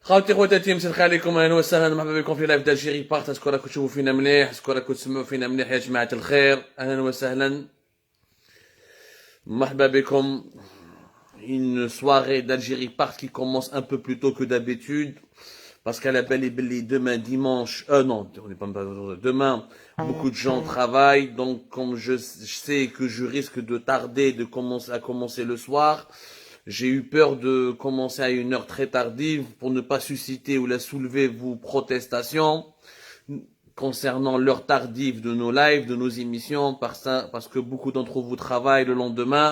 خواتي خواتاتي مساء عليكم، اهلا وسهلا مرحبا بكم في لايف d'Algérie Part. اسكو راكم تشوفوا فينا مليح، اسكو راكم تسمعوا فينا مليح يا جماعة الخير، اهلا وسهلا مرحبا بكم. Une soirée d'Algérie Part qui commence un peu plus tôt que d'habitude parce qu'à la belle et belle demain dimanche, non, on n'est pas demain, beaucoup de gens travaillent, donc comme je sais que je risque de tarder à commencer le soir, j'ai eu peur de commencer à une heure très tardive pour ne pas susciter ou la soulever vos protestations concernant l'heure tardive de nos lives, de nos émissions, parce que beaucoup d'entre vous travaillent le lendemain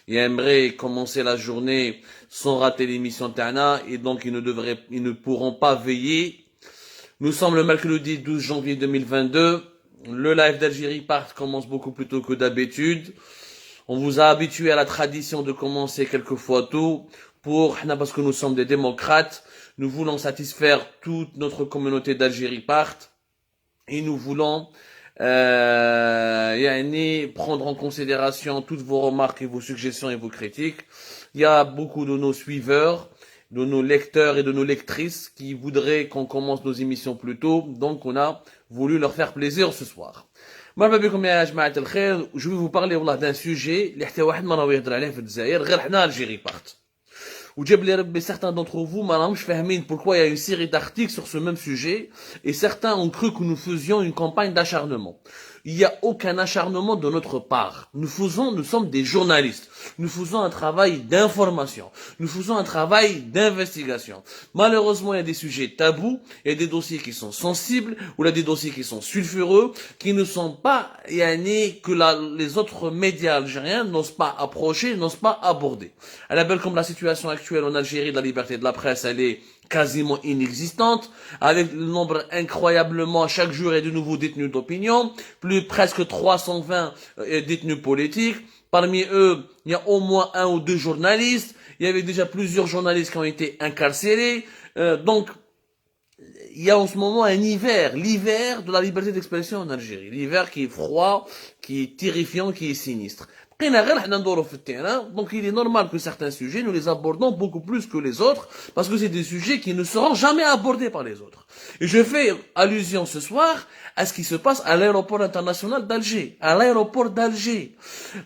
et aimeraient commencer la journée sans rater l'émission Tana, et donc ils ne pourront pas veiller. Nous sommes le mercredi 12 janvier 2022. Le live d'Algérie Part commence beaucoup plus tôt que d'habitude. On vous a habitué à la tradition de commencer quelquefois tôt parce que nous sommes des démocrates. Nous voulons satisfaire toute notre communauté d'Algérie Part. Et nous voulons prendre en considération toutes vos remarques et vos suggestions et vos critiques. Il y a beaucoup de nos suiveurs, de nos lecteurs et de nos lectrices qui voudraient qu'on commence nos émissions plus tôt. Donc on a voulu leur faire plaisir ce soir. مرحبا بكم يا جماعة الخير. Je vais vous parler والله d'un sujet اللي حتى واحد ما راهو يهضر عليه في الجزائر غير حنا Algérie Part. وجاب لي ربي certains d'entre vous ما راهمش فاهمين pourquoi il y a une série d'articles sur ce même sujet et certains ont cru que nous faisions une campagne d'acharnement. Il n'y a aucun acharnement de notre part. Nous sommes des journalistes. Nous faisons un travail d'information. Nous faisons un travail d'investigation. Malheureusement, il y a des sujets tabous, il y a des dossiers qui sont sensibles, ou il y a des dossiers qui sont sulfureux, qui ne sont pas, que les autres médias algériens n'osent pas approcher, n'osent pas aborder. À la belle comme la situation actuelle en Algérie de la liberté de la presse, elle est quasiment inexistante, avec le nombre incroyablement, chaque jour il y a de nouveaux détenus d'opinion, presque 320 détenus politiques. Parmi eux, il y a au moins un ou deux journalistes. Il y avait déjà plusieurs journalistes qui ont été incarcérés. Donc, il y a en ce moment l'hiver de la liberté d'expression en Algérie. L'hiver qui est froid, qui est terrifiant, qui est sinistre. Donc il est normal que certains sujets, nous les abordons beaucoup plus que les autres, parce que c'est des sujets qui ne seront jamais abordés par les autres. Et je fais allusion ce soir à ce qui se passe à l'aéroport international d'Alger. À l'aéroport d'Alger.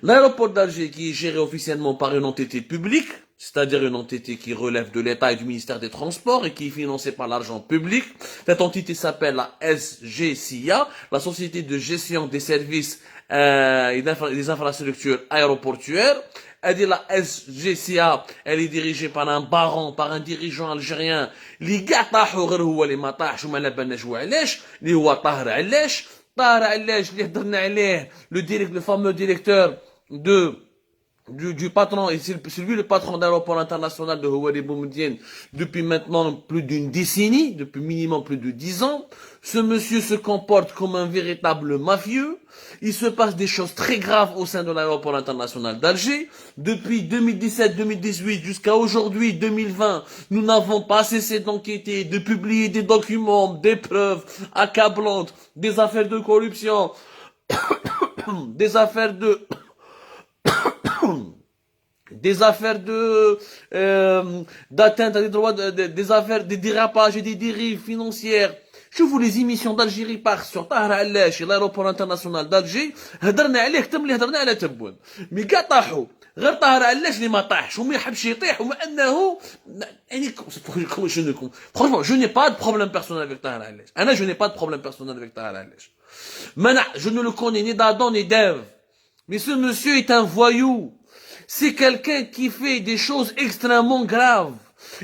L'aéroport d'Alger qui est géré officiellement par une entité publique, c'est-à-dire une entité qui relève de l'État et du ministère des Transports et qui est financée par l'argent public. Cette entité s'appelle la SGCIA, la Société de gestion des services et des infrastructures aéroportuaires. Elle dit la SGCA, elle est dirigée par un baron, par un dirigeant algérien. اللي قاع طاحوا غير هو اللي ما طاحش وما لا بالناش علاش اللي هو طاهر علاش اللي هضرنا عليه le fameux directeur du patron, et c'est lui le patron d'aéroport international de Houari Boumediene depuis maintenant plus d'une décennie, depuis minimum plus de 10 ans. Ce monsieur se comporte comme un véritable mafieux. Il se passe des choses très graves au sein de l'aéroport international d'Alger. Depuis 2017-2018 jusqu'à aujourd'hui 2020, nous n'avons pas cessé d'enquêter, de publier des documents, des preuves accablantes, des affaires de corruption, des affaires d'atteinte à des droits, des affaires, des dérapages et des dérives financières. Je vous les émissions d'Algérie Part sur Tahar Alash et l'aéroport international d'Alger. هدرنا عليه كتم اللي هدرنا على تبون. مي كاع طاحوا. غير طاهر علاش اللي ما طاحش وما يحبش يطيح وما انه يعني franchement je n'ai pas de problème personnel avec Tahar Alash. Je n'ai pas de problème personnel avec Tahar Alash. Je ne le connais ni d'Adam ni d'Ève. Mais ce monsieur est un voyou. C'est quelqu'un qui fait des choses extrêmement graves.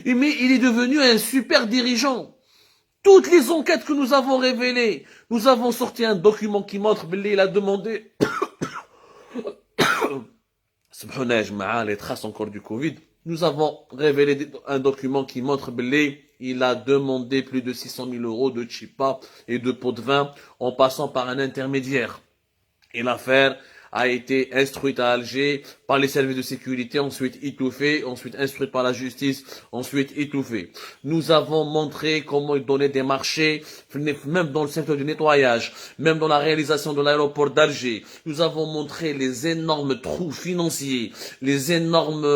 Mais il est devenu un super dirigeant. Toutes les enquêtes que nous avons révélées, nous avons sorti un document qui montre qu'il a demandé les traces encore du Covid. Nous avons révélé un document qui montre qu'il a demandé plus de 600 000 euros de chipa et de pots de vin en passant par un intermédiaire. Et l'affaire a été instruite à Alger par les services de sécurité, ensuite étouffés, ensuite instruits par la justice, ensuite étouffés. Nous avons montré comment ils donnaient des marchés, même dans le secteur du nettoyage, même dans la réalisation de l'aéroport d'Alger. Nous avons montré les énormes trous financiers, les énormes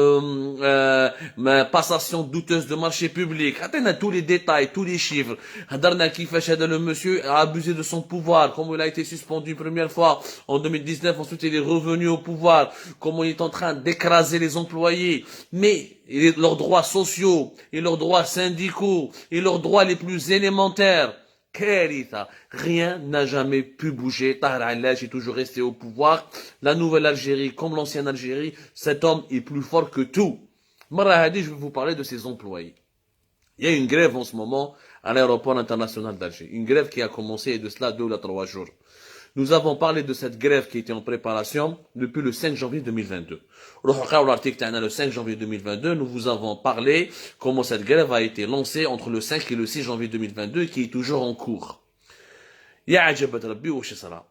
passations douteuses de marchés publics. On a tous les détails, tous les chiffres. Le monsieur a abusé de son pouvoir, comment il a été suspendu une première fois en 2019, ensuite il est revenu au pouvoir, comment il est en train d'écraser les employés, mais leurs droits sociaux, et leurs droits syndicaux, et leurs droits les plus élémentaires. Rien n'a jamais pu bouger. Tahar al-Laj est toujours resté au pouvoir. La nouvelle Algérie, comme l'ancienne Algérie, cet homme est plus fort que tout. Marahadi, je vais vous parler de ses employés. Il y a une grève en ce moment à l'aéroport international d'Alger. Une grève qui a commencé de cela 2 ou 3 jours. Nous avons parlé de cette grève qui était en préparation depuis le 5 janvier 2022. L'article le 5 janvier 2022, nous vous avons parlé comment cette grève a été lancée entre le 5 et le 6 janvier 2022 qui est toujours en cours. يا عجبت ربي واش صرا.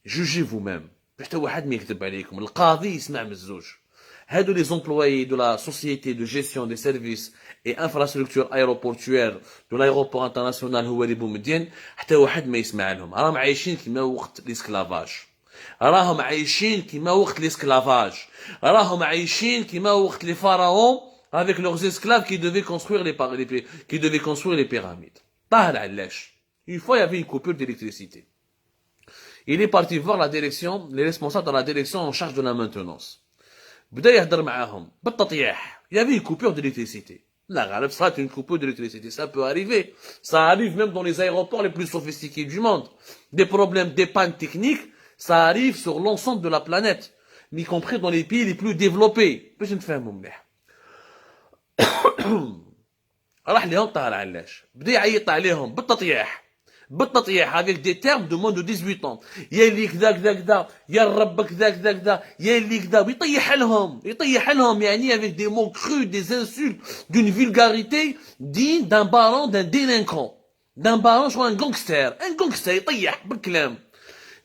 Jugez vous-même. حتى واحد ما يكذب عليكم. القاضي يسمع من الزوج. هادو les employés de la société de gestion des services et infrastructures aéroportuaires de l'aéroport international هو اللي بومدين حتى واحد ما يسمع لهم. راهم عايشين كيما وقت الاسكلافاج. راهم عايشين كيما وقت الاسكلافاج. راهم عايشين كيما وقت les pharaons avec leurs esclaves qui devaient construire les pyramides. طاهر علاش. Une fois il y avait une coupure d'électricité. Il est parti voir la direction, les responsables de la direction en charge de la maintenance. بدا يهضر معاهم بالتطياح. Il y avait une coupure d'électricité. La غالب صارت une coupure d'électricité, ça peut arriver. Ça arrive même dans les aéroports les plus sophistiqués du monde. Des problèmes, des pannes techniques, ça arrive sur l'ensemble de la planète, y compris dans les pays les plus développés. باش نفهموا مليح. راح لهم طاهر علاش. بدا يعيط عليهم بالتطياح. بالتطيح avec des termes de moins de 18 ans. يا اللي كذا كذا كذا، يا الرب كذا كذا كذا، يا اللي كذا، ويطيح لهم يعني avec des mots crus, des insultes, d'une vulgarité digne d'un baron, d'un délinquant. D'un baron, je crois un gangster يطيح بالكلام.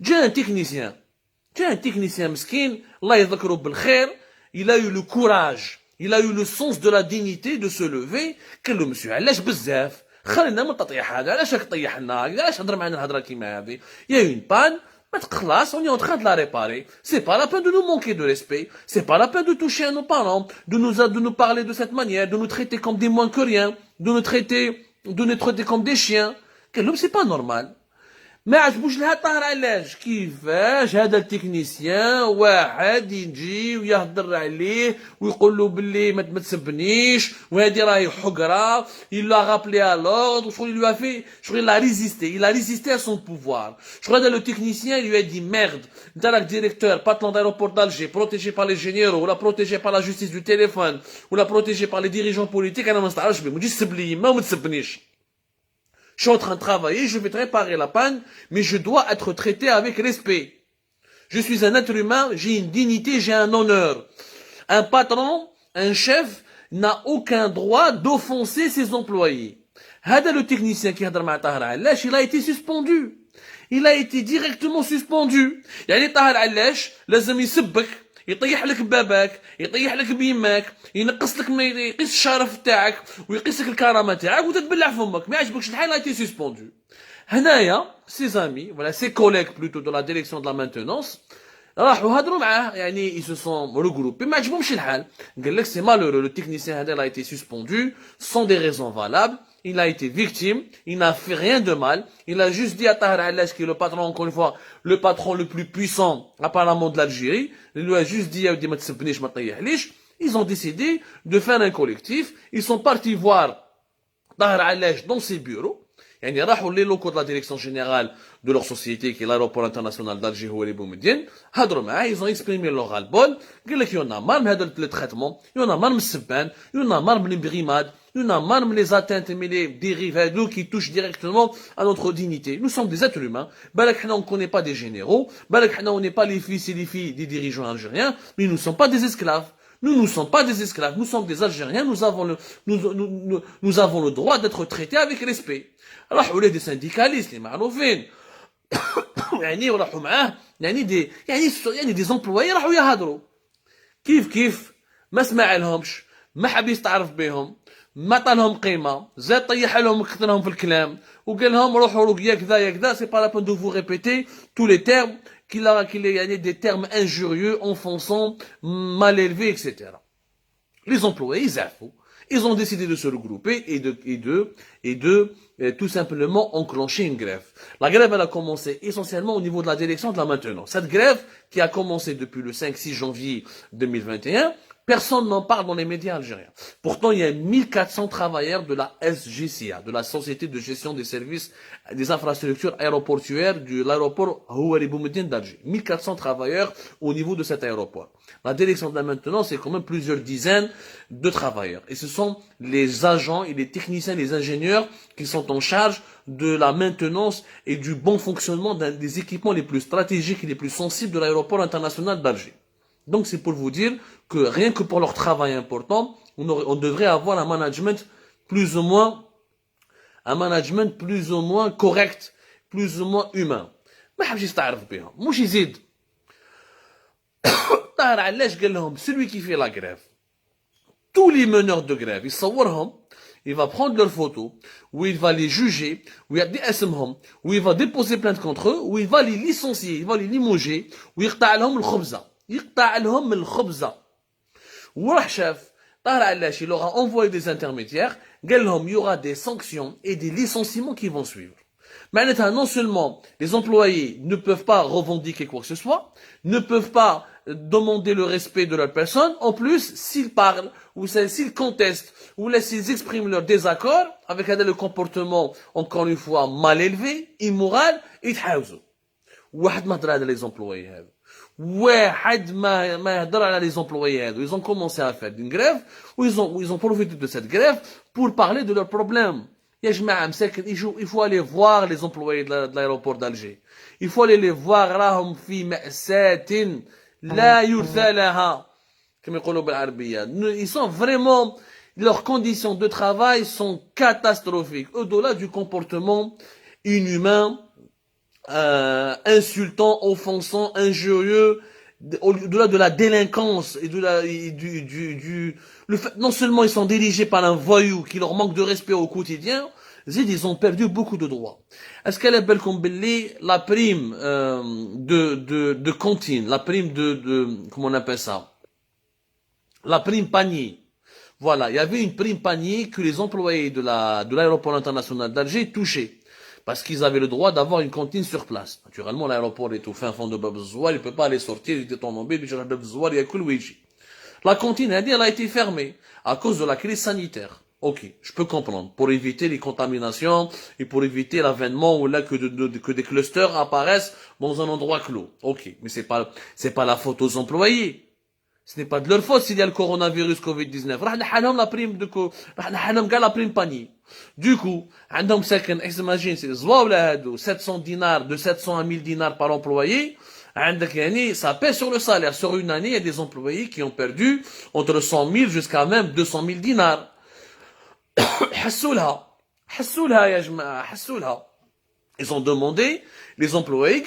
جاء un technicien مسكين الله يذكره بالخير, il a eu le courage, il a eu le sens de la dignité de se lever. قال له monsieur علاش بزاف خلينا من التطيح هذا، علاش راك تطيح لنا، علاش هضر معنا الهضره كيما هذه. يا اون بان ما تخلاص، on est en train de la réparer. C'est pas la peine de nous manquer de respect, c'est pas la peine de toucher à nos parents, de nous parler de cette manière, de nous traiter comme des moins que rien, de nous traiter comme des chiens. قال لهم c'est pas normal. ما عجبوش لها طاهر علاش. كيفاش هذا التكنيسيان واحد يجي ويهضر عليه ويقول له باللي ما تسبنيش وهذه راهي حقره. Il l'a rappelé à l'ordre. Je lui a fait, il a résisté à son pouvoir. Je crois que le technicien lui a dit merde. T'as le directeur, patron d'aéroport d'Alger, protégé par les généraux, ou la protégé par la justice du téléphone, ou la protégé par les dirigeants politiques. انا ما نستعرفش بهم. تجي تسب لي ما تسبنيش. Je suis en train de travailler, je vais te réparer la panne, mais je dois être traité avec respect. Je suis un être humain, j'ai une dignité, j'ai un honneur. Un patron, un chef, n'a aucun droit d'offenser ses employés. Hada le technicien qui هضر مع طاهر علاش, il a été suspendu. Il a été directement suspendu. يعني طاهر علاش لازم يسبك, يطيح لك باباك, يطيح لك بيماك, ينقص لك يقيس الشرف تاعك ويقيس لك الكرامه تاعك وتتبلع فمك. ما عجبكش الحال, a été suspendu. هنايا ses amis, voilà ses collègues plutôt de la direction de la maintenance راحوا هضروا معاه, يعني ils se sont regroupés. ما عجبهمش الحال. قال لك c'est malheureux, le technicien هذا a été suspendu sans des raisons valables. Il a été victime, il n'a fait rien de mal. Il a juste dit à Tahar Alash, qui est le patron, encore une fois, le patron le plus puissant, apparemment de l'Algérie, il lui a juste dit, ils ont décidé de faire un collectif. Ils sont partis voir Tahar Alash dans ses bureaux. يعني راحوا les locaux de la direction générale de leur société qui est l'aéroport international d'Alger هو اللي بومدين, هضروا معاه, ils ont exprimé leur ras-le-bol. قال لك يونا مار من هذا le traitement, يونا مار من السبان, يونا مار من البريماد, يونا مار من les atteintes mais les dérives هذو qui touchent directement à notre dignité. Nous sommes des êtres humains. بالك حنا on connaît pas des généraux, بالك حنا on n'est pas les fils et les filles des dirigeants algériens, mais nous ne sommes pas des esclaves. Nous ne sommes pas des esclaves, nous sommes des Algériens, nous avons le droit d'être traités avec respect. راحوا ليه دي syndicalistes اللي معروفين يعني وراحوا معاه يعني دي employés راحوا يهضروا. كيف ما سمع لهمش، ما حب يستعرف بهم، ما عطالهم قيمه، زاد طيح لهم كثرهم في الكلام وقال لهم روحوا يا كذا يا كذا. سي با لا بون دو فو ريبيتي تو لي تيرم qu'il y a des termes injurieux, offensants, mal élevés, etc. Les employés, ils ont décidé de se regrouper et de tout simplement enclencher une grève. La grève, elle a commencé essentiellement au niveau de la direction de la maintenance. Cette grève, qui a commencé depuis le 5-6 janvier 2021, personne n'en parle dans les médias algériens. Pourtant, il y a 1400 travailleurs de la SGCA, de la Société de gestion des services des infrastructures aéroportuaires de l'aéroport Houari Boumediene d'Alger. 1400 travailleurs au niveau de cet aéroport. La direction de la maintenance, c'est quand même plusieurs dizaines de travailleurs. Et ce sont les agents et les techniciens, les ingénieurs qui sont en charge de la maintenance et du bon fonctionnement des équipements les plus stratégiques et les plus sensibles de l'aéroport international d'Alger. Donc c'est pour vous dire que rien que pour leur travail important, on devrait avoir un management plus ou moins correct, plus ou moins humain. ما حبش يستعرف بهم، مش يزيد. طاهر علاش قال لهم celui qui fait la grève. Tous les meneurs de grève, يصورهم, il va prendre leurs photos, où il va les juger, où il va déposer plainte contre eux, où il va les licencier, il va les limoger, où يقطع لهم الخبزة. وراح شاف طاهر علاش, il aura envoyé des intermédiaires, قال لهم il y aura des sanctions et des licenciements qui vont suivre. معناتها non seulement les employés ne peuvent pas revendiquer quoi que ce soit, ne peuvent pas demander le respect de leur personne, en plus, s'ils parlent, ou s'ils contestent, ou s'ils expriment leur désaccord avec le comportement, encore une fois, mal élevé, immoral, يتحاوزوا. واحد ما هضر على les employés هذا. واحد ما يهضر على les employés هذا. Ils ont commencé à faire une grève, où ils ont profité de cette grève pour parler de leurs problèmes. يا جماعة مساكن, il faut aller voir les employés de l'aéroport d'Alger. Il faut aller les voir, راهم في مأساة لا يرثى لها كما يقولوا بالعربية. Ils sont vraiment, leurs conditions de travail sont catastrophiques, au-delà du comportement inhumain, insultant, offensant, injurieux, au-delà de la délinquance et le fait, non seulement ils sont dirigés par un voyou qui leur manque de respect au quotidien, ils ont perdu beaucoup de droits. Est-ce qu'elle est belle comme la prime de cantine, la prime comment on appelle ça, la prime panier. Voilà, il y avait une prime panier que les employés de l'aéroport international d'Alger touchaient. Parce qu'ils avaient le droit d'avoir une cantine sur place. Naturellement, l'aéroport est au fin fond de Bab el-Zouar, il ne peut pas aller sortir, il est en mobile, il Bab el-Zouar, il y a que le Ouiji. La cantine, elle a été fermée à cause de la crise sanitaire. Ok, je peux comprendre. Pour éviter les contaminations et pour éviter l'avènement ou là que des clusters apparaissent dans un endroit clos. Ok, mais c'est pas la faute aux employés. Ce n'est pas de leur faute s'il y a le coronavirus Covid-19. La prime panier. Du coup, imagine, c'est 700 dinars, de 700 à 1000 dinars par employé. Ça pèse sur le salaire. Sur une année, il y a des employés qui ont perdu entre 100 000 jusqu'à même 200 000 dinars. Ils ont demandé, les employés,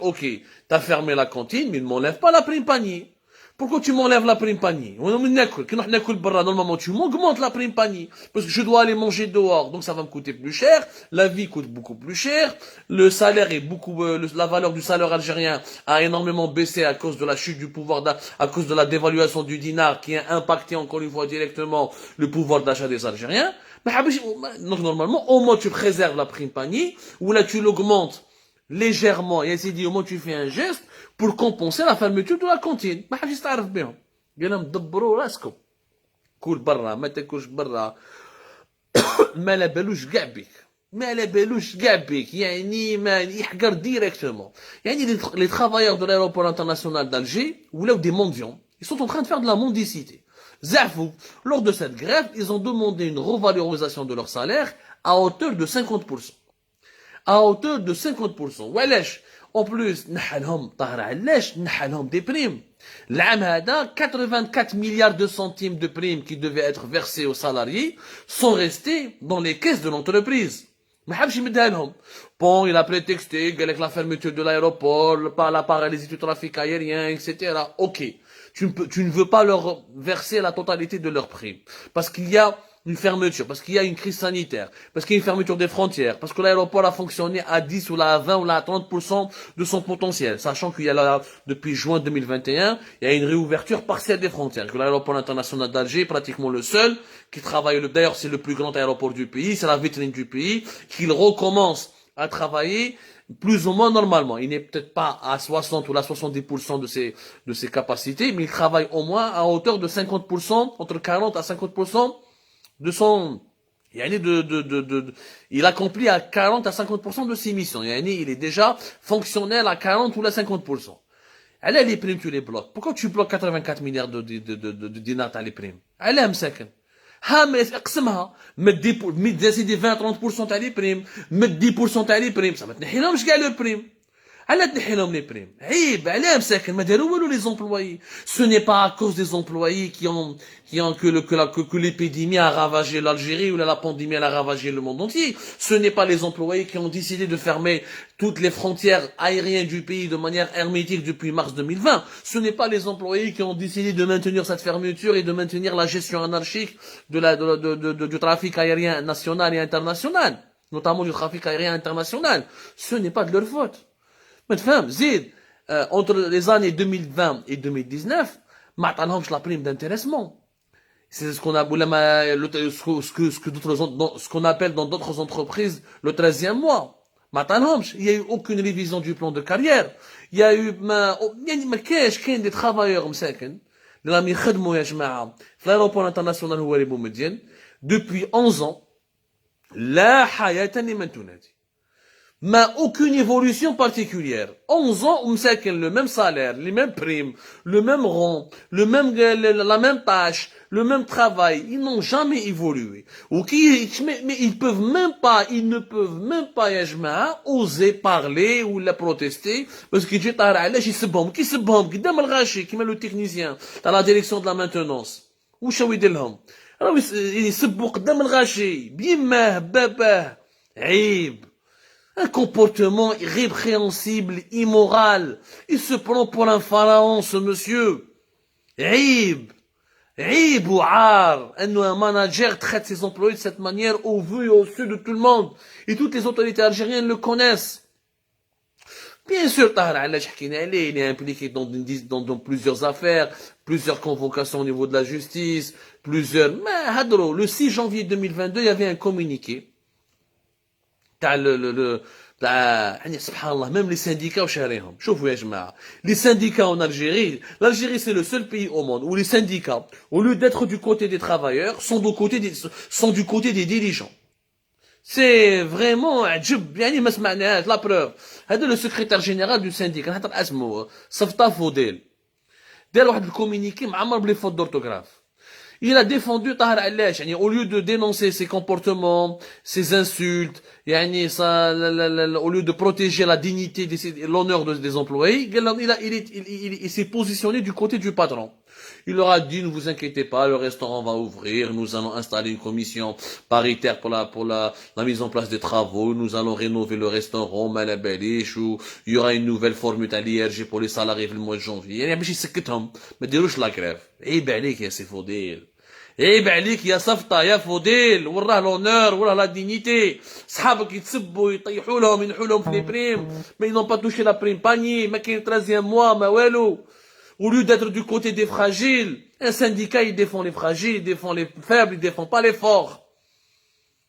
ok, t'as fermé la cantine, mais ne m'enlève pas la prime panier. Pourquoi tu m'enlèves la prime panier? Normalement, tu m'augmentes la prime panier. Parce que je dois aller manger dehors. Donc ça va me coûter plus cher. La vie coûte beaucoup plus cher. Le salaire est la valeur du salaire algérien a énormément baissé à cause de la chute du pouvoir à cause de la dévaluation du dinar qui a impacté encore une fois directement le pouvoir d'achat des Algériens. Donc normalement, au moins tu préserves la prime panier, ou là tu l'augmentes légèrement, et ainsi dit, au moins tu fais un geste pour compenser la fermeture de la cantine. ما حبش يستعرف بهم. قال لهم دبروا راسكم. كول برا ما تاكلش برا. ما على بالوش كاع بك. ما على بالوش كاع بك. يعني ما يحقر directement. يعني les travailleurs de l'aéroport international d'Alger ولاو des mendiants. Ils sont en train de faire de la mendicité. Zafou, lors de cette grève, ils ont demandé une revalorisation de leur salaire à hauteur de 50%. À hauteur de 50%. وعلاش؟ En plus, نحلهم طاهر علاش نحلهم des primes. العام هذا 84 milliards de centimes de primes qui devaient être versés aux salariés sont restés dans les caisses de l'entreprise. ما حبش يمدها لهم. Bon, il a prétexté قال لك la fermeture de l'aéroport, la paralysie du trafic aérien, etc. Ok. tu ne veux pas leur verser la totalité de leurs primes. Parce qu'il y a une fermeture, parce qu'il y a une crise sanitaire, parce qu'il y a une fermeture des frontières, parce que l'aéroport a fonctionné à 10 ou à 20 ou à 30% de son potentiel, sachant qu'il y a là, depuis juin 2021, il y a une réouverture partielle des frontières, que l'aéroport international d'Alger est pratiquement le seul qui travaille, d'ailleurs c'est le plus grand aéroport du pays, c'est la vitrine du pays, qu'il recommence à travailler plus ou moins normalement. Il n'est peut-être pas à 60 ou à 70% de ses capacités, mais il travaille au moins à hauteur de 50%, entre 40 à 50% de son, il accomplit à 40 à 50% de ses missions. Il est déjà fonctionnel à 40 ou à 50%. Elle les primes, tu les bloques. Pourquoi tu bloques 84 milliards de dinars à les primes? Elle aime ça. Ha, mais اقسمها مد 20-30% تاع لي بريم مد 10% تاع لي بريم ça ما تنحيلهمش كاع لو بريم على تنحي لهم لي بريم عيب علاه مساكن ما داروا والو les employés ce n'est pas à cause des employés que l'épidémie a ravagé l'Algérie ou la pandémie a ravagé le monde entier ce n'est pas les employés qui ont décidé de fermer toutes les frontières aériennes du pays de manière hermétique depuis mars 2020 ce n'est pas les employés qui ont décidé de maintenir cette fermeture et de maintenir la gestion anarchique du trafic aérien national et international notamment du trafic aérien international ce n'est pas de leur faute. Mais femme, Zid, entre les années 2020 et 2019, ما عطانهمش la prime d'intéressement. C'est ce qu'on a, ce qu'on appelle dans d'autres entreprises le 13e mois. ما عطانهمش. Il y a eu aucune révision du plan de carrière. Il y a eu يعني ما كاين des travailleurs مساكن اللي راهم يخدموا يا جماعة في l'aéroport international هو اللي بومدين depuis 11 ans لا حياة لمن تنادي. Mais aucune évolution particulière. 11 ans, on sait le même salaire, les mêmes primes, le même rang, la même tâche, le même travail. Ils n'ont jamais évolué. Mais ils ne peuvent même pas, yajma, oser parler ou la protester, parce que j'ai taré, qui se bombe, qui dame le raché, qui met le technicien, dans la direction de la maintenance. Où chaouid elhom? Alors, il se boucle, dame le raché, bimah, baba, aïb. Un comportement irrépréhensible, immoral. Il se prend pour un pharaon, ce monsieur. Aïb. Aïb ou ar. Un manager traite ses employés de cette manière au vu et au su de tout le monde. Et toutes les autorités algériennes le connaissent. Bien sûr, Tahar Alash il est impliqué dans plusieurs affaires, plusieurs convocations au niveau de la justice, mais, le 6 janvier 2022, il y avait un communiqué. Même les syndicats les syndicats en Algérie, l'Algérie c'est le seul pays au monde où les syndicats, au lieu d'être du côté des travailleurs, sont du côté des dirigeants. C'est vraiment la preuve. Le secrétaire général du syndicat, Safta Fodel, دار واحد الكومونيكي معمر بلي fautes d'orthographe. Il a défendu Tahar Alash, au lieu de dénoncer ses comportements, ses insultes, au lieu de protéger la dignité, l'honneur des employés, il s'est positionné du côté du patron. Il leur a dit, ne vous inquiétez pas, le restaurant va ouvrir, nous allons installer une commission paritaire pour la mise en place des travaux, nous allons rénover le restaurant, Malabelish, où il y aura une nouvelle formule à l'IRG pour les salariés le mois de janvier. Mais dérouche la grève. عيب عليك يا سي فوديل عيب عليك يا صفطة يا فوديل وراه لونور وراه لا دينيتي صحابك يتسبوا يطيحوا لهم ينحوا لهم في لي بريم mais ils n'ont pas touché la prime panier ما كاين 13e mois ما والو au lieu d'être du côté des fragiles un syndicat il défend les fragiles il défend les faibles il défend pas les forts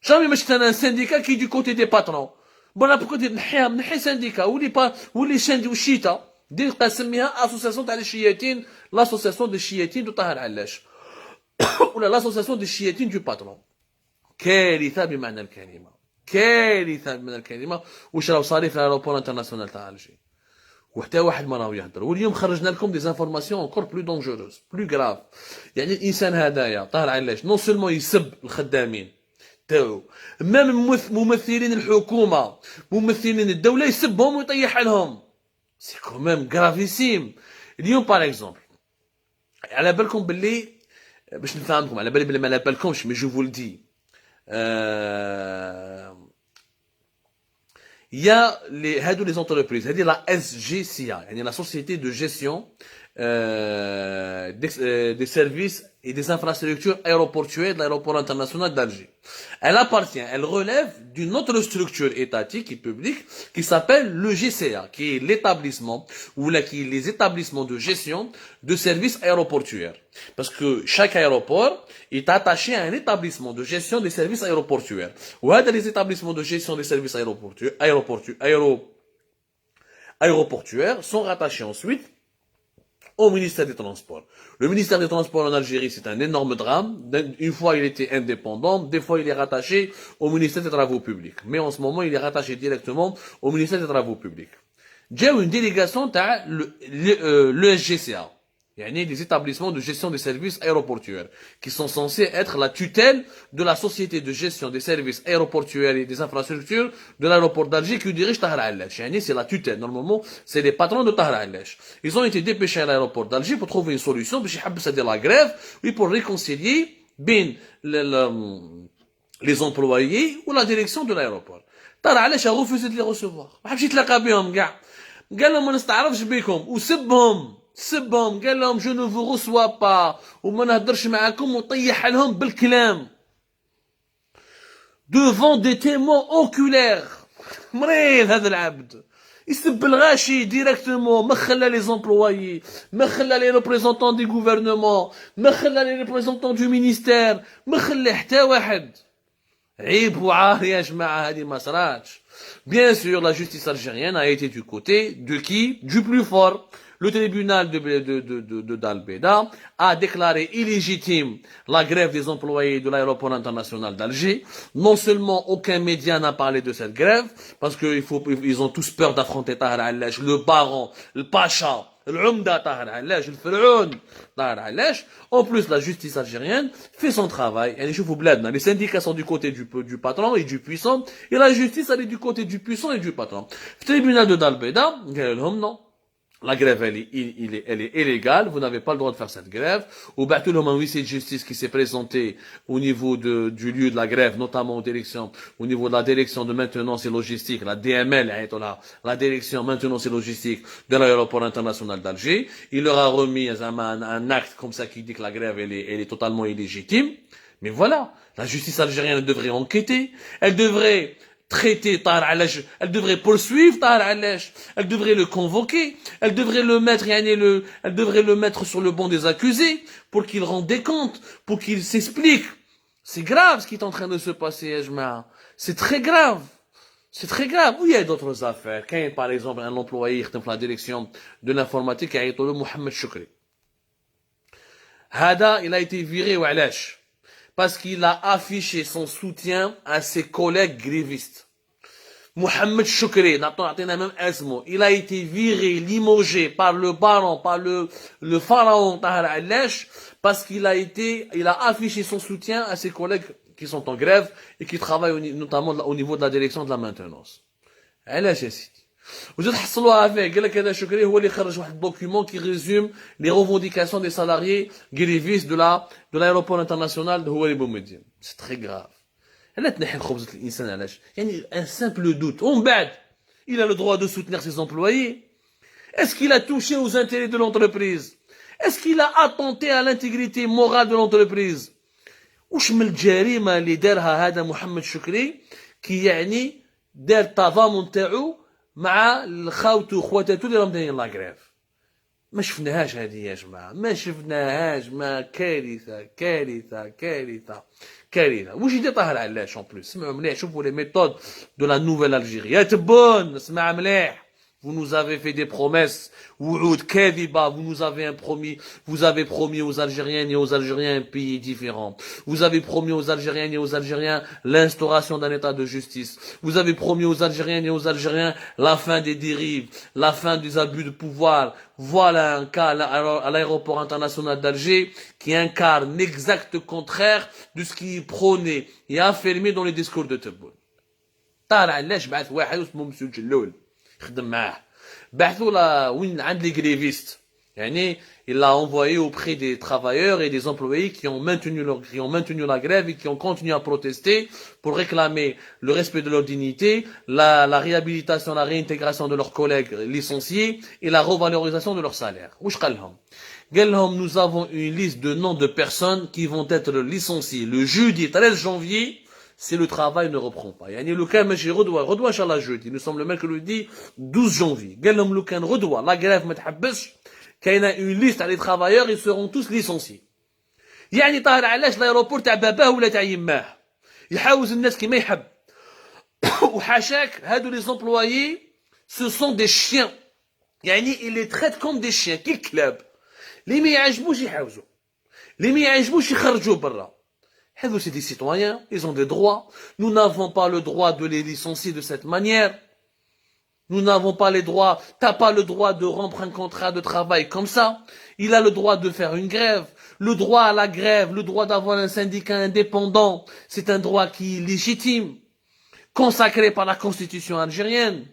jamais ما شفت un syndicat qui est du côté des patrons bon pourquoi نحي syndicat ولي شندي وشيتا دير قاسميها اسوسياسيون تاع الشياطين l'association des chiétines de Tahar Alash ou l'association des chiétines du patron كارثة بمعنى الكلمة كارثة بمعنى الكلمة واش راهو صاري في l'aéroport international تاع الجي وحتى واحد ما راهو يهضر واليوم خرجنا لكم des informations encore plus dangereuses plus graves يعني الانسان هذايا طاهر علاش نون سولمون يسب الخدامين تاعو ميم ممثلين الحكومة ممثلين الدولة يسبهم ويطيح لهم سي كوميم غرافيسيم اليوم باغ اكزومبل على بالكم باللي باش نفهمكم على بالي بلي ما على بالكمش مي جو فو لدي il y a هادو les entreprises هذه la SGCA يعني la société de gestion des services et des infrastructures aéroportuaires de l'aéroport international d'Alger. Elle appartient, elle relève d'une autre structure étatique et publique qui s'appelle le GCA, qui est l'établissement ou là qui est les établissements de gestion de services aéroportuaires. Parce que chaque aéroport est attaché à un établissement de gestion des services aéroportuaires. Ou à les établissements de gestion des services aéroportuaires sont rattachés ensuite au ministère des Transports. Le ministère des Transports en Algérie, c'est un énorme drame. Une fois, il était indépendant. Des fois, il est rattaché au ministère des Travaux publics. Mais en ce moment, il est rattaché directement au ministère des Travaux publics. J'ai une délégation à le SGCA. Il y a des établissements de gestion des services aéroportuaires qui sont censés être la tutelle de la société de gestion des services aéroportuaires et des infrastructures de l'aéroport d'Alger qui dirige Tahar Allash. C'est la tutelle. Normalement, c'est les patrons de Tahar Allash. Ils ont été dépêchés à l'aéroport d'Alger pour trouver une solution, pour la grève, et pour réconcilier bien les employés ou la direction de l'aéroport. Tahar Allash a refusé de les recevoir. ما حبش يتلاقى بهم كاع. قال لهم ما نستعرفش بكم وسبهم. سبهم قال لهم je ne vous reçois pas وما نهدرش معاكم وطيح لهم بالكلام devant des témoins oculaires. مريض هذا العبد يسب الغاشي ديريكتومون ما خلى لي زومبلويي ما خلى لي ريبريزونطون دي غوفرنمون ما خلى لي ريبريزونطون دو مينيستير ما خلى حتى واحد. عيب وعار يا جماعه هذه ما صراتش. Bien sûr, la justice algérienne a été du côté de qui? Du plus fort. Le tribunal de Dalbeda a déclaré illégitime la grève des employés de l'aéroport international d'Alger. Non seulement aucun média n'a parlé de cette grève, parce qu'ils ont tous peur d'affronter Tahar Allash, le baron, le pacha, l'umda Tahar Allash, le pharaon Tahar Allash. En plus, la justice algérienne fait son travail. Les syndicats sont du côté du patron et du puissant, et la justice elle est du côté du puissant et du patron. Le tribunal de Dalbeda, non. La grève, elle est illégale, vous n'avez pas le droit de faire cette grève. Au Batulom, un huissier de justice qui s'est présenté au niveau du lieu de la grève, notamment au niveau de la direction de maintenance et logistique, la DML, la direction maintenance et logistique de l'aéroport international d'Alger. Il leur a remis un acte comme ça qui dit que la grève, elle est totalement illégitime. Mais voilà, la justice algérienne devrait enquêter, elle devrait traiter Tahar Allash, elle devrait poursuivre Tahar Allash, elle devrait le convoquer, elle devrait le mettre sur le banc des accusés pour qu'il rende des comptes, pour qu'il s'explique. C'est grave ce qui est en train de se passer, Ejma. C'est très grave. C'est très grave. Oui, il y a d'autres affaires. Quand, par exemple, un employé qui est la direction de l'informatique, il y a Mohamed Choukri. Hada, il a été viré au Allash parce qu'il a affiché son soutien à ses collègues grévistes. Mohamed Choukri, il a été viré, limogé par le baron, par le pharaon Tahar Allash, parce qu'il a affiché son soutien à ses collègues qui sont en grève et qui travaillent notamment au niveau de la direction de la maintenance. علاش يا سيدي وجد حصلوها فيه قال لك هذا شكري هو اللي خرج واحد الدوكيومون كي ريزوم لي ريفونديكاسيون دي سالاريي غريفيست دو l'aéroport international هو اللي بومدين. سي تري غراف. علاش تنحي خبزة الانسان علاش؟ يعني ان سامبل دوت ومن بعد il a le droit de soutenir ses employés. Est-ce qu'il a touché aux intérêts de l'entreprise? Est-ce qu'il a attenté à l'intégrité morale de l'entreprise? وش من الجريمه اللي دارها هذا محمد شكري كي يعني دار التضامن تاعو مع الخاوتو وخواتاتو اللي راهم دايرين لا كريف؟ ما شفناهاش هذه يا جماعه، ما شفناهاش. ما كارثه كارثه كارثه كارثه. واش يدير طاهر علاش؟ اون بليس سمعوا مليح، شوفوا لي ميثود دو لا نوفيل الجيري يا تبون. اسمع مليح. Vous nous avez fait des promesses, vous nous avez promis aux Algériennes et aux Algériens un pays différent. Vous avez promis aux Algériennes et aux Algériens l'instauration d'un état de justice. Vous avez promis aux Algériennes et aux Algériens la fin des dérives, la fin des abus de pouvoir. Voilà un cas à l'aéroport international d'Alger qui incarne l'exact contraire de ce qui est prôné et affirmé dans les discours de Tebboune. طالع علاش بعث واحد اسمه مسيو جلول يخدم معاه، بعثوا له وين عند لي غريفيست Il l'a envoyé auprès des travailleurs et des employés qui ont maintenu la grève et qui ont continué à protester pour réclamer le respect de leur dignité, la réhabilitation, la réintégration de leurs collègues licenciés et la revalorisation de leur salaire. Nous avons une liste de noms de personnes qui vont être licenciées le jeudi 13 janvier si le travail ne reprend pas. Le cas ماشي غدوة إن شاء الله jeudi. Nous sommes le mercredi 12 janvier. قال لهم لو كان غدوة la grève ما تحبش كاينه une liste على les travailleurs, ils seront tous licenciés. طاهر علاش l'aéroport تاع باباه ولا تاع يماه يحاوز الناس كيما يحب. وحاشاك هادو les employés ce sont des chiens. ils les traitent comme des chiens كي الكلاب. اللي ما يعجبوش يحاوزوا. اللي ما يعجبوش يخرجوا برا. C'est des citoyens, ils ont des droits. Nous n'avons pas le droit de les licencier de cette manière. Nous n'avons pas les droits. T'as pas le droit de rompre un contrat de travail comme ça. Il a le droit de faire une grève. Le droit à la grève, le droit d'avoir un syndicat indépendant, c'est un droit qui est légitime, consacré par la Constitution algérienne.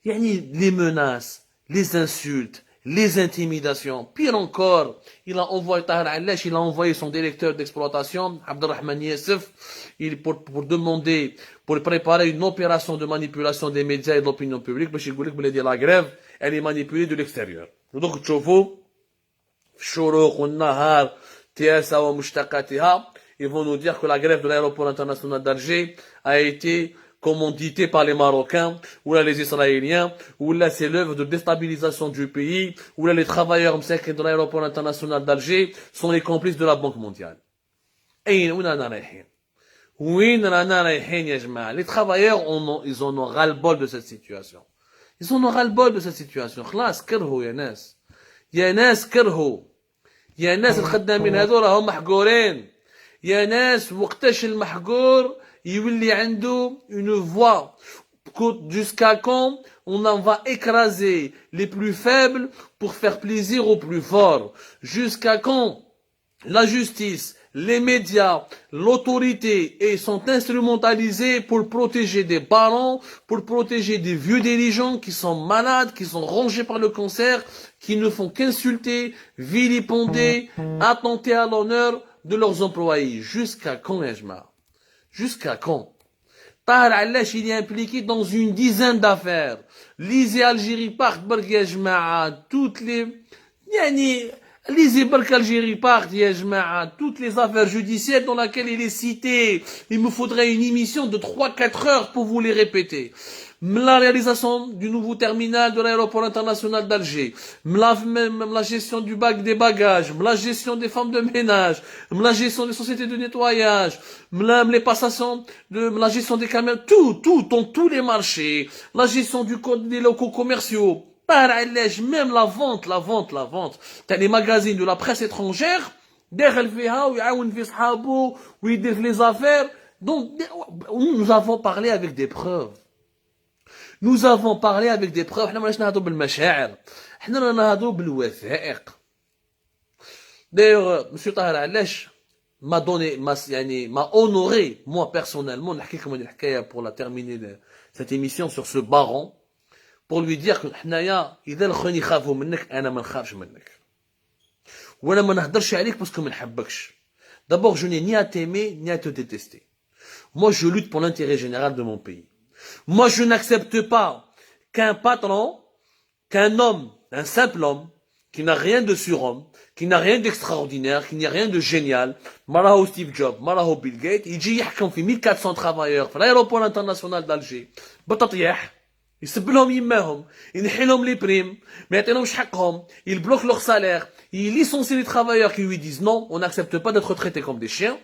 Les menaces, les insultes, les intimidations. Pire encore, il a envoyé son directeur d'exploitation, Abdelrahman Yassef, pour préparer une opération de manipulation des médias et de l'opinion publique, parce qu'il voulait dire la grève, elle est manipulée de l'extérieur. Donc, ils vont nous dire que la grève de l'aéroport international d'Alger a été commandité par les Marocains, ou là les Israéliens, ou là c'est l'œuvre de déstabilisation du pays, ou là les travailleurs de l'aéroport international d'Alger sont les complices de la Banque mondiale. Les travailleurs, ils en ont ras-le-bol de cette situation. Ils en ont ras-le-bol de cette situation. خلاص كرهوا يا ناس. يا ناس كرهوا. يا ناس الخدامين هذول راهم محقورين. يا ناس وقتاش المحقور يولي عنده une voix. Jusqu'à quand on en va écraser les plus faibles pour faire plaisir aux plus forts? Jusqu'à quand la justice, les médias, l'autorité sont instrumentalisés pour protéger des parents, pour protéger des vieux dirigeants qui sont malades, qui sont rongés par le cancer, qui ne font qu'insulter, vilipender, attenter à l'honneur de leurs employés? Jusqu'à quand, Ejma? Jusqu'à quand? Tahar Allash, il est impliqué dans une dizaine d'affaires. Lisez Algérie Park, toutes les, lisez Bark Algérie Park, toutes les affaires judiciaires dans lesquelles il est cité. Il me faudrait une émission de 3-4 heures pour vous les répéter. La réalisation du nouveau terminal de l'aéroport international d'Alger, la gestion du bac des bagages, la gestion des femmes de ménage, la gestion des sociétés de nettoyage, les passations la gestion des caméras, tout, dans tous les marchés, la gestion du code des locaux commerciaux, même la vente, t'as les magazines de la presse étrangère, les affaires, donc, nous avons parlé avec des preuves. Nous avons parlé avec des preuves. احنا ماناش نهضروا بالمشاعر. احنا رانا نهضروا بالوثائق. D'ailleurs, monsieur Tahar Allash m'a honoré, moi personnellement, نحكي لكم هذه الحكاية pour la terminer cette émission sur ce baron, pour lui dire que حنايا إذا الآخرين يخافوا منك أنا ما نخافش منك. وأنا ما نهضرش عليك parce que ما نحبكش. D'abord, je n'ai ni à t'aimer ni à te détester. Moi, je lutte pour l'intérêt général de mon pays. Moi, je n'accepte pas qu'un patron, qu'un homme, un simple homme, qui n'a rien de surhomme, qui n'a rien d'extraordinaire, qui n'a rien de génial, Maraho Steve Jobs, Maraho Bill Gates, il dit يحكم في 1400 travailleurs في l'aéroport international d'Alger, بطاطيح, يسب لهم يماهم, ينحي لهم les primes, ما يعطيلهمش حقهم, il bloque leur salaire, il licencie les travailleurs qui lui disent non, on n'accepte pas d'être traités comme des chiens.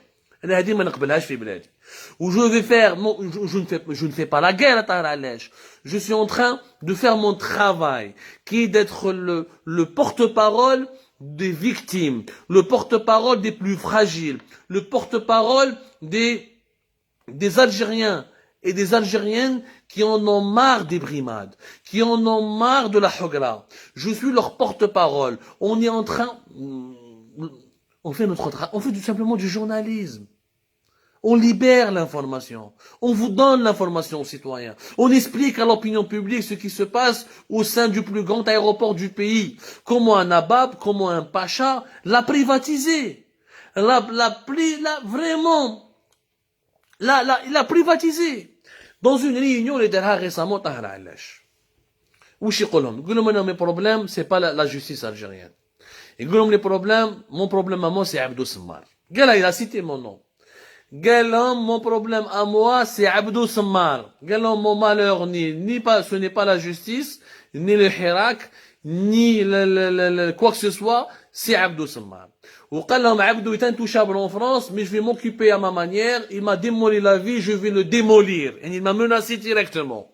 Où je vais faire, non, je ne fais pas la guerre à Tahar Allash. Je suis en train de faire mon travail, qui est d'être le porte-parole des victimes, le porte-parole des plus fragiles, le porte-parole des Algériens et des Algériennes qui en ont marre des brimades, qui en ont marre de la hogra. Je suis leur porte-parole. On est en train, on fait tout simplement du journalisme. On libère l'information. On vous donne l'information aux citoyens. On explique à l'opinion publique ce qui se passe au sein du plus grand aéroport du pays. Comment un nabab, comment un pacha l'a privatisé. Vraiment, il a privatisé. Dans une réunion, les dernières récemment, Tahar Alash. Où je dis, mes problèmes, c'est pas la justice algérienne. Et les problèmes, mon problème à moi, c'est Abdou Semmar. Il a cité mon nom. Mon problème à moi, c'est Abdou Semmar. Mon malheur, ce n'est pas la justice, ni le Hirak, ni quoi que ce soit, c'est Abdou Semmar. Abdou est intouchable en France, mais je vais m'occuper à ma manière. Il m'a démoli la vie, je vais le démolir. Et il m'a menacé directement.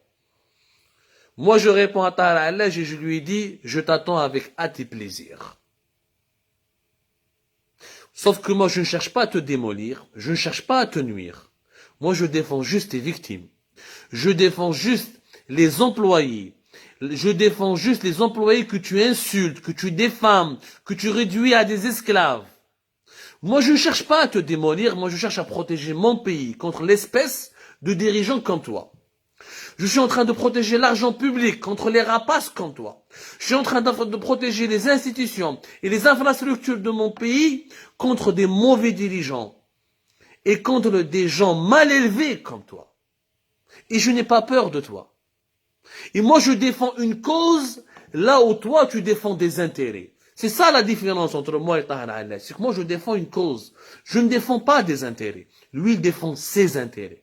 Moi, je réponds à Tahar Alash et je lui dis, je t'attends avec hâte et plaisir. Sauf que moi, je ne cherche pas à te démolir, je ne cherche pas à te nuire. Moi, je défends juste tes victimes. Je défends juste les employés. Je défends juste les employés que tu insultes, que tu diffames, que tu réduis à des esclaves. Moi, je ne cherche pas à te démolir, moi, je cherche à protéger mon pays contre l'espèce de dirigeants comme toi. Je suis en train de protéger l'argent public contre les rapaces comme toi. Je suis en train de protéger les institutions et les infrastructures de mon pays contre des mauvais dirigeants et contre des gens mal élevés comme toi. Et je n'ai pas peur de toi. Et moi, je défends une cause là où toi, tu défends des intérêts. C'est ça la différence entre moi et Tahar Alash. C'est que moi, je défends une cause. Je ne défends pas des intérêts. Lui, il défend ses intérêts.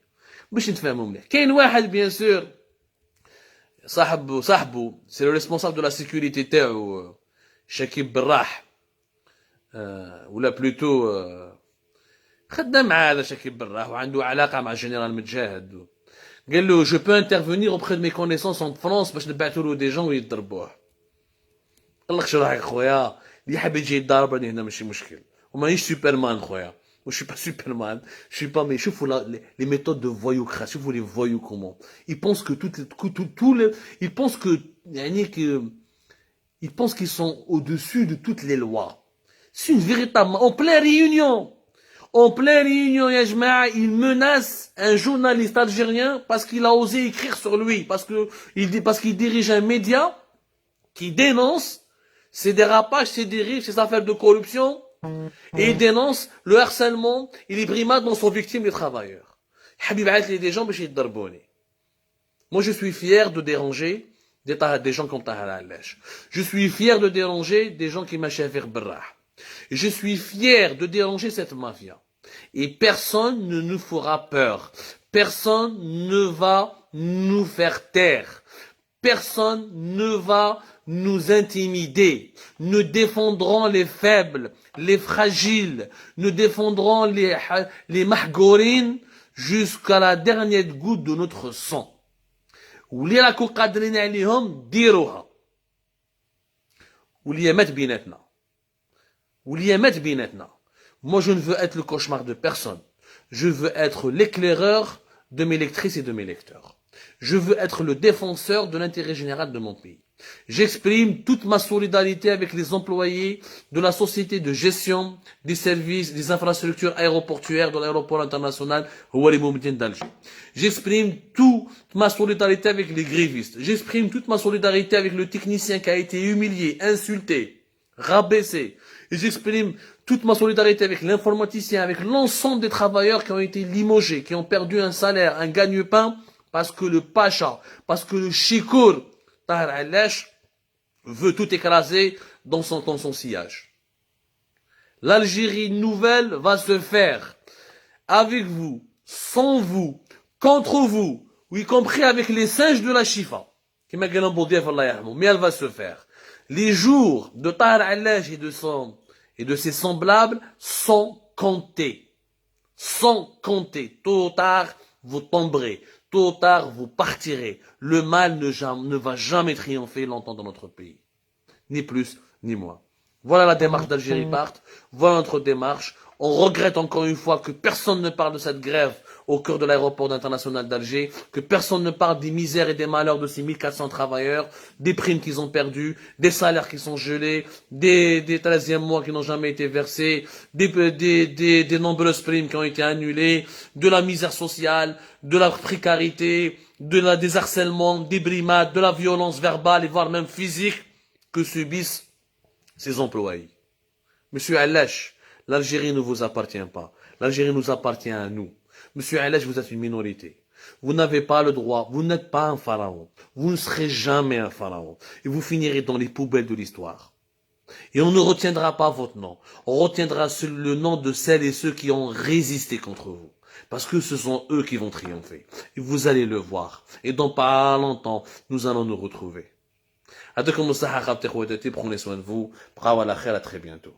باش نتفاهموا مليح كاين واحد bien sûr صاحبه c'est le responsable de la sécurité تاعو شكيب براح ولا بلوتو خدام مع هذا شكيب براح وعنده علاقه مع الجنرال متجاهد قال له je peux intervenir auprès de mes connaissances en France باش نبعثوا له دي جون ويضربوه قال لك شو رايك خويا اللي حاب يجي يضربني هنا ماشي مشكل ومانيش سوبرمان خويا. Je suis pas Superman, je suis pas, mais je fous les méthodes de voyoucratie, je fous les voyous comment. Ils pensent que ils pensent ils pensent qu'ils sont au-dessus de toutes les lois. C'est une véritable, en pleine réunion, ya jma'a, il menace un journaliste algérien parce qu'il a osé écrire sur lui, parce qu'il dirige un média qui dénonce ses dérapages, ses dérives, ses affaires de corruption. Et il dénonce le harcèlement et les brimades dont sont victimes les travailleurs. Des gens, moi, je suis fier de déranger des gens comme Tahar Alash. Je suis fier de déranger des gens qui m'achèvent Berrah. Je suis fier de déranger cette mafia. Et personne ne nous fera peur. Personne ne va nous faire taire. Personne ne va nous intimider. Nous défendrons les faibles, les fragiles. Nous défendrons les mahgourines jusqu'à la dernière goutte de notre sang. واللي راكو قادرين عليهم ديروها. واللي مات بيناتنا. واللي مات بيناتنا. Moi, je ne veux être le cauchemar de personne. Je veux être l'éclaireur de mes lectrices et de mes lecteurs. Je veux être le défenseur de l'intérêt général de mon pays. J'exprime toute ma solidarité avec les employés de la société de gestion des services, des infrastructures aéroportuaires de l'aéroport international Houari Boumediene d'Alger. J'exprime toute ma solidarité avec les grévistes. J'exprime toute ma solidarité avec le technicien qui a été humilié, insulté, rabaissé. Et j'exprime toute ma solidarité avec l'informaticien, avec l'ensemble des travailleurs qui ont été limogés, qui ont perdu un salaire, un gagne-pain, parce que le pacha, parce que le chikour, Tahar Alash, veut tout écraser dans son sillage. L'Algérie nouvelle va se faire avec vous, sans vous, contre vous, ou y compris avec les singes de la Chifa. Mais elle va se faire. Les jours de Tahar Alash et de ses semblables sont comptés. Sont comptés. Tôt ou tard, vous tomberez. Tôt ou tard, vous partirez. Le mal ne va jamais triompher longtemps dans notre pays. Ni plus, ni moins. Voilà la démarche d'Algérie Part. Voilà notre démarche. On regrette encore une fois que personne ne parle de cette grève au cœur de l'aéroport international d'Alger, que personne ne parle des misères et des malheurs de ces 1400 travailleurs, des primes qu'ils ont perdues, des salaires qui sont gelés, des 13e mois qui n'ont jamais été versés, des nombreuses primes qui ont été annulées, de la misère sociale, de la précarité, des harcèlements, des brimades, de la violence verbale et voire même physique que subissent ces employés. Monsieur Allash, l'Algérie ne vous appartient pas. L'Algérie nous appartient à nous. Monsieur Allash, vous êtes une minorité. Vous n'avez pas le droit, vous n'êtes pas un pharaon. Vous ne serez jamais un pharaon. Et vous finirez dans les poubelles de l'histoire. Et on ne retiendra pas votre nom. On retiendra le nom de celles et ceux qui ont résisté contre vous. Parce que ce sont eux qui vont triompher. Et vous allez le voir. Et dans pas longtemps, nous allons nous retrouver. Prenez soin de vous. À très bientôt.